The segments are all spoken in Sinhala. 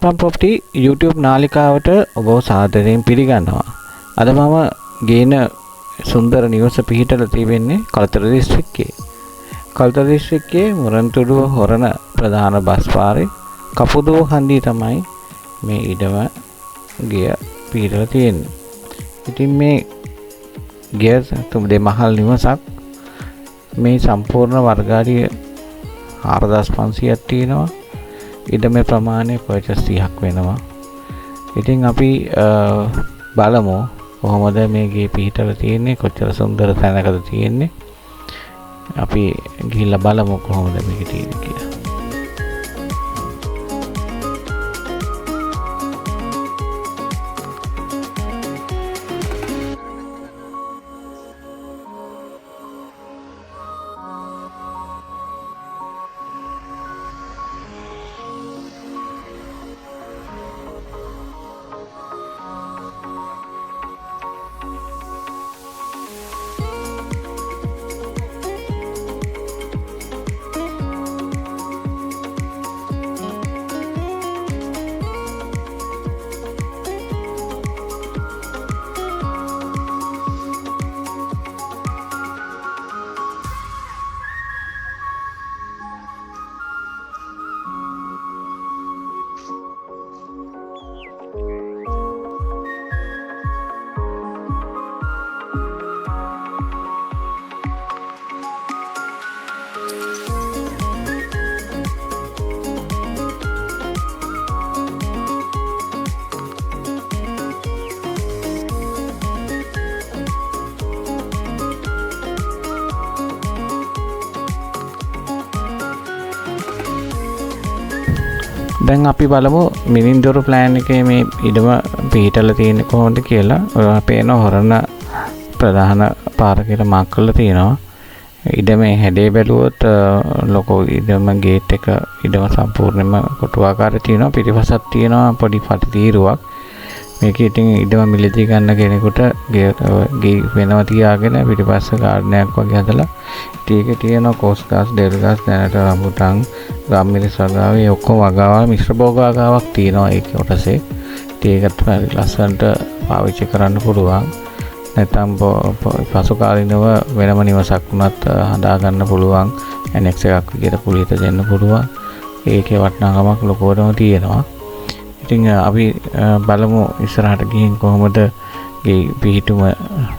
රත්පම් ප්‍රොපර්ටි YouTube නාලිකාවට ඔබව සාදරයෙන් පිළිගන්නවා. අද මම ගේන සුන්දර නිවස පිහිටලා තියෙන්නේ කලතර දිස්ත්‍රික්කයේ. කලතර දිස්ත්‍රික්කයේ මුරන්තුඩුව හොරණ ප්‍රධාන බස් පාරේ කපුදුව හන්දිය තමයි මේ ඉඩම ගිය පිහිටලා තියෙන්නේ. ඉතින් මේ ගිය දෙමහල් නිවසක් මේ සම්පූර්ණ වර්ගාඩිය 4500ක් තියෙනවා. ඉඩමේ ප්‍රමාණය පර්චස් 30ක් වෙනවා. ඉතින් අපි බලමු කොහොමද මේ ගේ පිහිටලා තියෙන්නේ, කොච්චර සුන්දර තැනකද තියෙන්නේ. අපි ගිහිල්ලා බලමු කොහොමද මේක තියෙන්නේ කියලා. දැන් අපි බලමු මිනින්දොර ප්ලෑන් එකේ මේ ඉඩම පිහිටලා තියෙන්නේ කොහොමද කියලා. ඔයාලා පේන හොරණ ප්‍රධාන පාර කියලා මාක් කරලා තියෙනවා. ඉඩමේ හැඩේ බැලුවොත් ලොකු ඉඩම ගේට් එක ඉඩම සම්පූර්ණයෙන්ම කොටු ආකාරයේ තියෙනවා. පිටිපසක් තියෙනවා පොඩි පටි තීරුවක්. මේක ඉතින් ඉඩම මිලදී ගන්න කෙනෙකුට ගේ වෙනවා තියාගෙන පිටිපස්ස ගාඩන් එකක් වගේ හදලා ටිකේ තියෙන කෝස් ගස්, ඩෙල් ගස්, දැනට රම්බුටන්, ගම්මිරිස් වගාවේ ඔක්කොම වගාවල් මිශ්‍ර භෝග වගාවක් තියෙනවා ඒක කොටසේ. ඒකත් හරි ලස්සනට පාවිච්චි කරන්න පුළුවන්. නැත්නම් පසු කාලිනව වෙනම නිවසක් වුණත් හදා ගන්න පුළුවන්. ඇනෙක්ස් එකක් විදියට කුලියට දෙන්න පුළුවන්. ඒකේ වටිනාකමක් ලොකුවටම තියෙනවා. ඉතින් අපි බලමු ඉස්සරහට ගිහින් කොහොමද ගේ පිහිටුම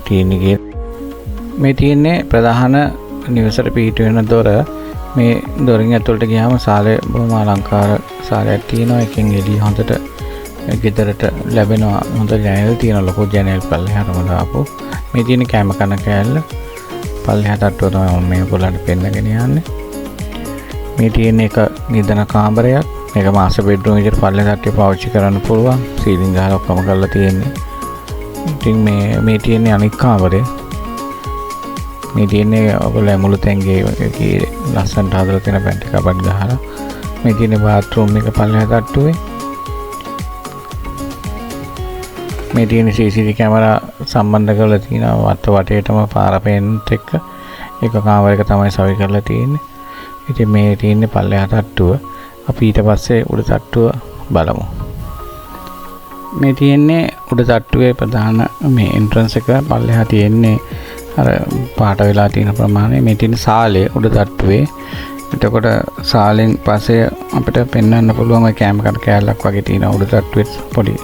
තියෙන්නේ කියලා. මේ තියෙන්නේ ප්‍රධාන නිවසට පිහිටු වෙන දොර. මේ දොරින් ඇතුළට ගියාම සාලේ බොහොම අලංකාර සාලයක් තියෙනවා. එකෙන් එළිය හොඳට ගෙදරට ලැබෙනවා. හොඳ ජනේල් තියෙන ලොකු ජනේල් පල්ලෙහාටම දාපු. මේ තියෙන කැම කන කෑල්ල පල්ලෙහාට අට්ටුව තමයි මේ ඔයගොල්ලන්ට පෙන්නගෙන යන්නේ. මේ තියෙන එක නිදන කාමරයක්. මේක මාස්ටර් බෙඩ්රූම් විදිහට පල්ලෙහාට පාවිච්චි කරන්න පුළුවන්. සීලිං ගහලා ඔක්කොම කරලා තියෙන්නේ. ඉතින් මේ තියෙන්නේ අනිත් කාමරේ. මේ තියෙන්නේ ඔයගොල්ලෝ මුළු තැන්ගේ ලස්සනට හදලා තියෙන පැන්ටි කබඩ් ගහලා. මේ තියෙන්නේ බාත්රූම් එක පල්ලෙහාට අට්ටුවේ. මේ තියෙන CCTV කැමරා සම්බන්ධ කරලා තියෙනවා වටේටම පාර පේන්නත් එක්ක. ඒක කාමරයක තමයි සවි කරලා තියෙන්නේ. ඉතින් මේ තියෙන්නේ පල්ලෙහාට අට්ටුව. අපි ඊට පස්සේ උඩ තට්ටුව බලමු. මේ තියෙන්නේ උඩ තට්ටුවේ ප්‍රධාන මේ එන්ට්‍රන්ස් එක පල්ලෙහා තියෙන්නේ අර පාට වෙලා තියෙන ප්‍රමාණය. මේ තියෙන සාලේ උඩ තට්ටුවේ. එතකොට සාලෙන් පස්සේ අපිට පෙන්වන්න පුළුවන් ඔය කැම කන කෑල්ලක් වගේ තියෙන උඩ තට්ටුවේ පොඩි.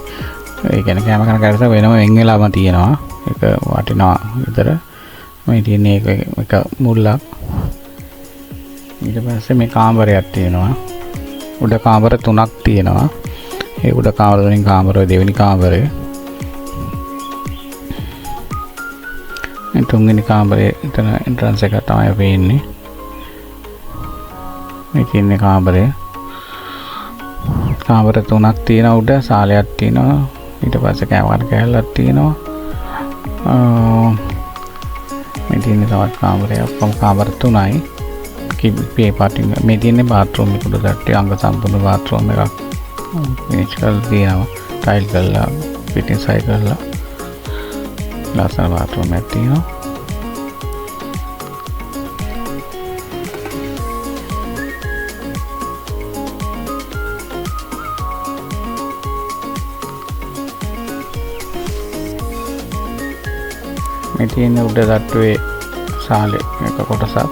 ඒ කියන්නේ කැම කන කෑල්ල වෙනම වෙන් වෙලාම තියෙනවා. ඒක වටිනවා විතර. මේ තියෙන්නේ එක මුල්ලක්. ඊට පස්සේ මේ කාමරයක් තියෙනවා. උඩ කාමර 3ක් තියෙනවා. ඒ උඩ කාමර වලින් කාමර දෙවෙනි කාමරය. තුන්වෙනි කාමරේ එතන එන්ට්‍රන්ස් එක තමයි වෙන්නේ. මේ තියෙන්නේ කාමරය. කාමර 3ක් තියෙනවා උඩ සාලයක් තියෙනවා. ඊට පස්සේ කැමරා කෑල්ලක් තියෙනවා. මේ තියෙන්නේ තවත් කාමරයක්. ඔක්කොම කාමර 3යි. මේ පාටින් මේ තියෙන්නේ බාත්රූම් එක උඩ තට්ටේ අංග සම්පූර්ණ බාත්රූම් එකක්. මේච් කරලා තියෙනවා. ටයිල් කරලා පිටින් සයි කරලා ලස්සන බාත්රූම් එකක් තියෙනවා. මේ තියෙන උඩ තට්ටුවේ සාලේ එක කොටසක්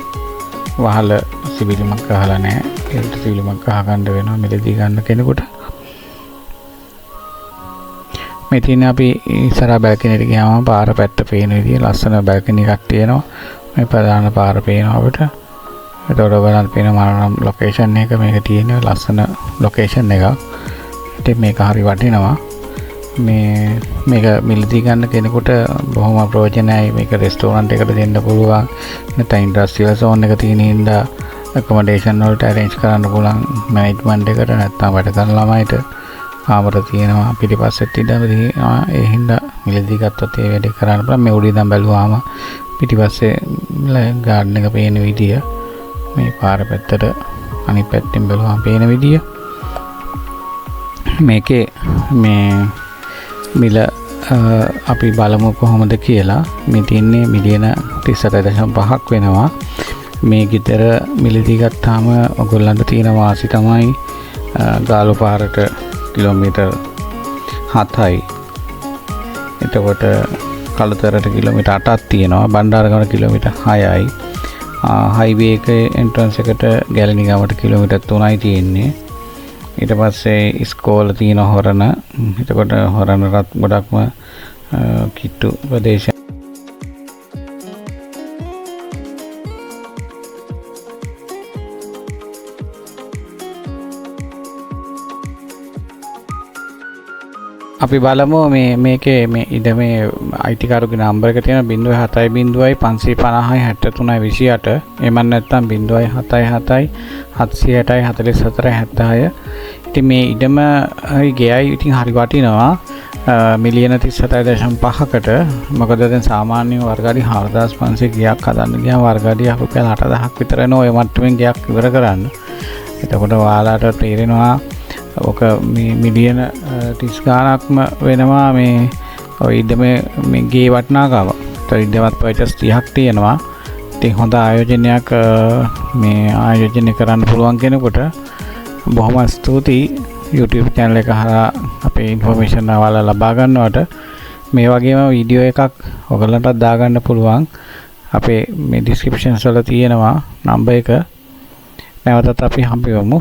වහල සිවිලිමක් ගහලා නැහැ. ඒකට සිවිලිමක් ගහ ගන්න වෙනවා මිලදී ගන්න කෙනෙකුට. මේ තියෙන අපි ඉස්සරහා බැල්කනියට ගියාම පාර පැත්ත පේන විදිය ලස්සන බැල්කනි එකක් තියෙනවා. මේ ප්‍රධාන පාර පේනවා අපිට. ඒතකොට බලන්න පේනවා මම ලොකේෂන් එක මේක තියෙන ලස්සන ලොකේෂන් එකක්. ඉතින් මේක හරි වටිනවා. මේක මිලදී ගන්න කෙනෙකුට බොහොම ප්‍රයෝජනයි. මේක රෙස්ටෝරන්ට් එකකට දෙන්න පුළුවන්. නැත්නම් ඉන්ඩස්ට්‍රියල් සෝන් එක තියෙන ඉඳලා accommodation වලට arrange කරන්න පුළුවන් management එකට නැත්නම් වැඩ කරන ළමයිට කාමර තියෙනවා පිටිපස්සෙත් ඉඳන් තියෙනවා. ඒ හින්දා මිලදී ගත්තොත් ඒ වැඩේ කරන්න පුළුවන්. මේ උඩින් ඉඳන් බැලුවාම පිටිපස්සේ ගාඩන් එක පේන විදිය මේ පාර පැත්තට අනිත් පැත්තෙන් බැලුවාම පේන විදිය මේකේ මේ මිල අපි බලමු කොහොමද කියලා. මේ තියන්නේ මිලියන 38.5ක් වෙනවා. මේ ගෙදර මිලදී ගත්තාම ඔයගොල්ලන්ට තියෙන වාසි තමයි ගාලු පාරට කිලෝමීටර් 7යි. එතකොට කලතරට කිලෝමීටර් 8ක් තියෙනවා. බණ්ඩාරගම කිලෝමීටර් 6යි. හයිවේ එකේ එන්ට්‍රන්ස් එකට ගැලණිගමට කිලෝමීටර් 3යි තියෙන්නේ. ඊට පස්සේ ඉස්කෝල තියෙන හොරණ. එතකොට හොරණටත් ගොඩක්ම කිට්ටු ප්‍රදේශ. අපි බලමු මේකේ මේ ඉඩමේ අයිතිකාරුගේ නම්බර එක තියෙන 07.550.63.28. එමන් නැත්නම් 0.77 760 44 76. ඉතින් මේ ඉඩම ගෙයයි ඉතින් හරි වටිනවා. මිලියන 37.5කට. මොකද දැන් සාමාන්‍ය වර්ගාඩි 4500 ගියක් හදන්න ගියාම වර්ගාඩි රුපියල් 8000ක් විතර එනවා ඔය මට්ටමින් ගියක් ඉවර කරන්න. එතකොට ඔයාලට තේරෙනවා ඔක මේ මිලියන 30 ගාණක්ම වෙනවා මේ ඔය ඉඩමේ මේ ගේ වටිනාකම. ඒතර ඉඩමත් පර්චස් 30ක් තියෙනවා. ඉතින් හොඳ ආයෝජනයක් මේ ආයෝජනය කරන්න පුළුවන් කෙනෙකුට බොහොම ස්තුතියි. YouTube channel එක හරහා අපේ ඉන්ෆර්මේෂන් අවල ලබා ගන්නවට. මේ වගේම වීඩියෝ එකක් ඔයගලන්ටත් දාගන්න පුළුවන්. අපේ මේ descriptions වල තියෙනවා නම්බර් එක. නැවතත් අපි හම්බෙමු.